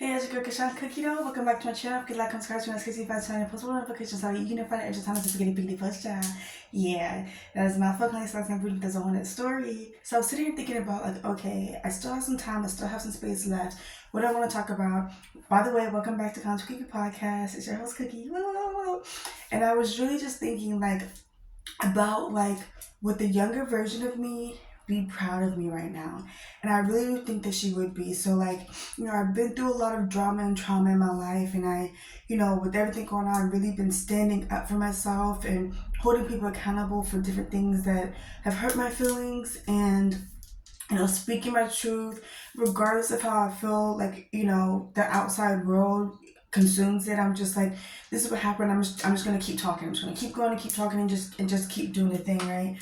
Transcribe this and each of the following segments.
Hey, it's your girl Kashan Cookie Dough. Welcome back to my channel. If you like and subscribe to my 65 channel, post notifications so you can find it every time I forget a big first child. Yeah, that is my fucking last and really doesn't want a story. So I'm sitting here thinking about like, okay, I still have some time, I still have some space left. What do I want to talk about? By the way, welcome back to Country Cookie Podcast. It's your host Cookie. Woo! And I was really just thinking like about like would the younger version of me be proud of me right now? And I really do think that she would be. So like, I've been through a lot of drama and trauma in my life, and I, with everything going on, I've really been standing up for myself and holding people accountable for different things that have hurt my feelings, and speaking my truth regardless of how I feel like, the outside world consumes it. I'm just like, this is what happened. I'm just gonna keep talking. I'm just gonna keep going and keep talking and just keep doing the thing, right?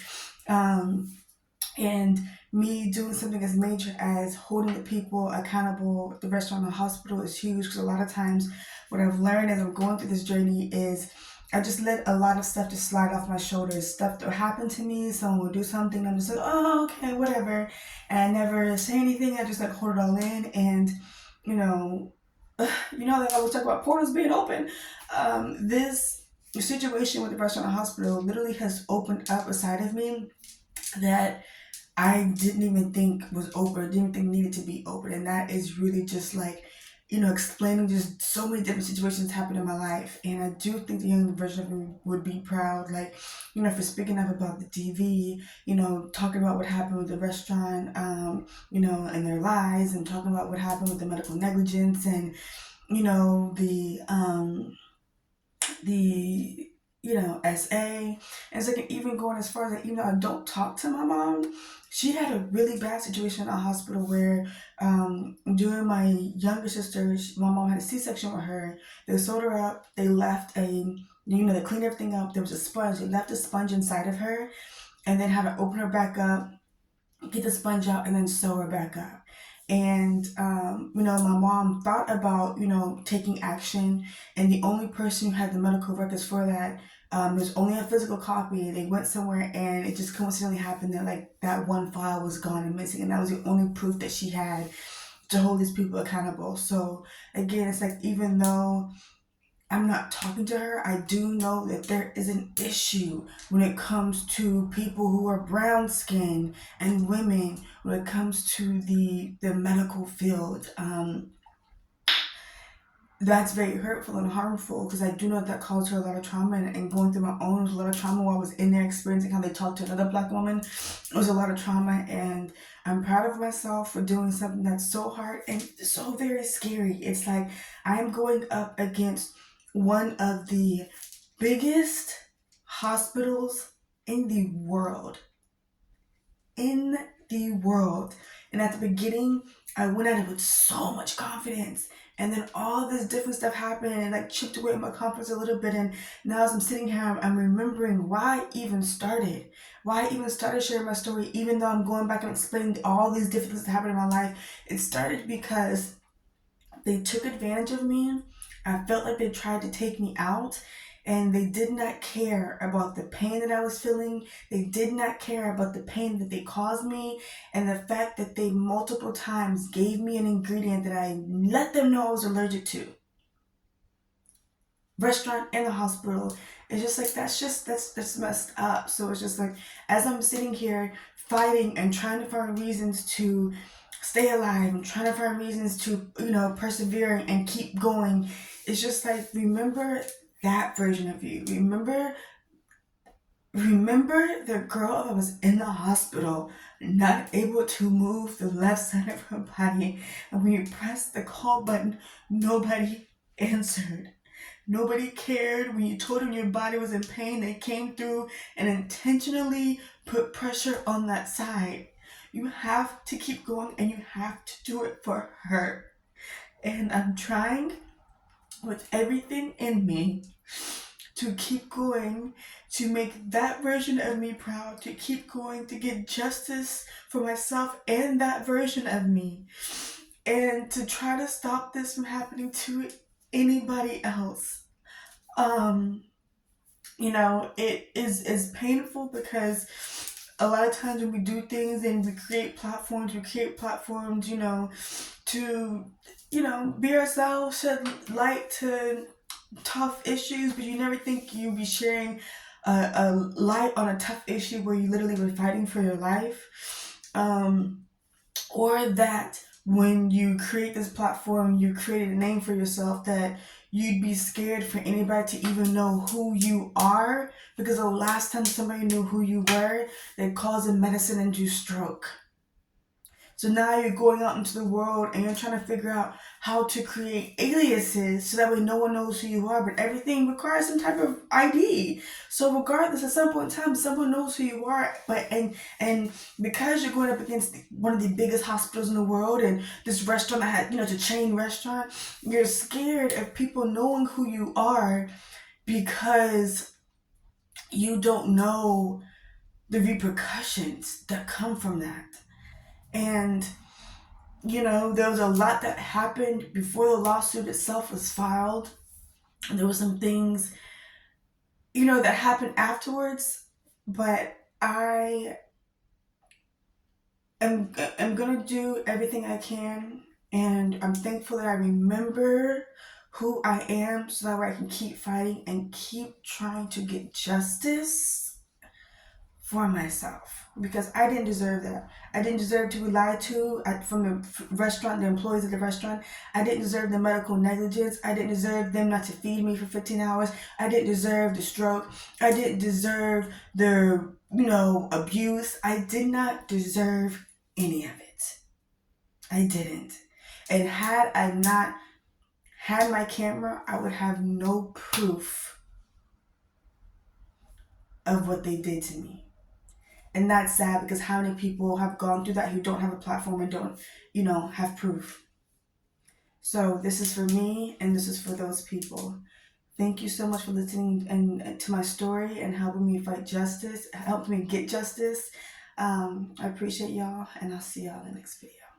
And me doing something as major as holding the people accountable, the restaurant and the hospital, is huge, because a lot of times what I've learned as I'm going through this journey is I just let a lot of stuff just slide off my shoulders. Stuff that happened to me, someone will do something, I'm just like, oh, okay, whatever. And I never say anything. I just like hold it all in. And, that I always talk about portals being open. This situation with the restaurant and hospital literally has opened up a side of me that I didn't even think was open, didn't even think needed to be open. And that is really just like, explaining just so many different situations happened in my life. And I do think the younger version of me would be proud, like, for speaking up about the TV, talking about what happened with the restaurant, and their lies, and talking about what happened with the medical negligence, and, the SA. And it's like even going as far as like, even though I don't talk to my mom, she had a really bad situation in a hospital where during my younger sister, my mom had a C-section with her. They sewed her up. They left they cleaned everything up. There was a sponge. They left a sponge inside of her and then had to open her back up, get the sponge out, and then sew her back up. And my mom thought about taking action, and the only person who had the medical records for that, there's only a physical copy. They went somewhere, and it just coincidentally happened that like that one file was gone and missing, and that was the only proof that she had to hold these people accountable. So again, it's like, even though I'm not talking to her, I do know that there is an issue when it comes to people who are brown skinned and women, when it comes to the medical field. That's very hurtful and harmful, because I do know that caused her a lot of trauma, and going through my own was a lot of trauma while I was in there experiencing how they talked to another Black woman. It was a lot of trauma, and I'm proud of myself for doing something that's so hard and so very scary. It's like I'm going up against one of the biggest hospitals in the world. In the world. And at the beginning, I went at it with so much confidence. And then all this different stuff happened and like chipped away at my confidence a little bit. And now as I'm sitting here, I'm remembering why I even started. Why I even started sharing my story, even though I'm going back and explaining all these different things that happened in my life. It started because they took advantage of me. I felt like they tried to take me out, and they did not care about the pain that I was feeling. They did not care about the pain that they caused me, and the fact that they multiple times gave me an ingredient that I let them know I was allergic to. Restaurant and the hospital. It's just like, that's messed up. So it's just like, as I'm sitting here fighting and trying to find reasons to stay alive and trying to find reasons to persevere and keep going, it's just like, remember that version of you. Remember the girl that was in the hospital, not able to move the left side of her body, and when you pressed the call button, nobody answered. Nobody cared. When you told them your body was in pain, they came through and intentionally put pressure on that side. You have to keep going, and you have to do it for her. And I'm trying with everything in me to keep going, to make that version of me proud, to keep going, to get justice for myself and that version of me, and to try to stop this from happening to anybody else. It is painful, because a lot of times when we do things and we create platforms, to be yourself, shed light to tough issues, but you never think you'd be sharing a light on a tough issue where you literally were fighting for your life. Or that when you create this platform, you created a name for yourself that you'd be scared for anybody to even know who you are, because the last time somebody knew who you were, they caused a medicine-induced stroke. So now you're going out into the world and you're trying to figure out how to create aliases so that way no one knows who you are, but everything requires some type of ID. So regardless, at some point in time, someone knows who you are, and because you're going up against one of the biggest hospitals in the world and this restaurant that had, it's a chain restaurant, you're scared of people knowing who you are because you don't know the repercussions that come from that. And there was a lot that happened before the lawsuit itself was filed. And there were some things, that happened afterwards. But I am going to do everything I can. And I'm thankful that I remember who I am so that way I can keep fighting and keep trying to get justice for myself, because I didn't deserve that. I didn't deserve to be lied to from the restaurant, the employees of the restaurant. I didn't deserve the medical negligence. I didn't deserve them not to feed me for 15 hours. I didn't deserve the stroke. I didn't deserve the, abuse. I did not deserve any of it. I didn't. And had I not had my camera, I would have no proof of what they did to me. And that's sad, because how many people have gone through that who don't have a platform and don't, have proof. So this is for me and this is for those people. Thank you so much for listening and to my story and helping me fight justice, helping me get justice. I appreciate y'all, and I'll see y'all in the next video.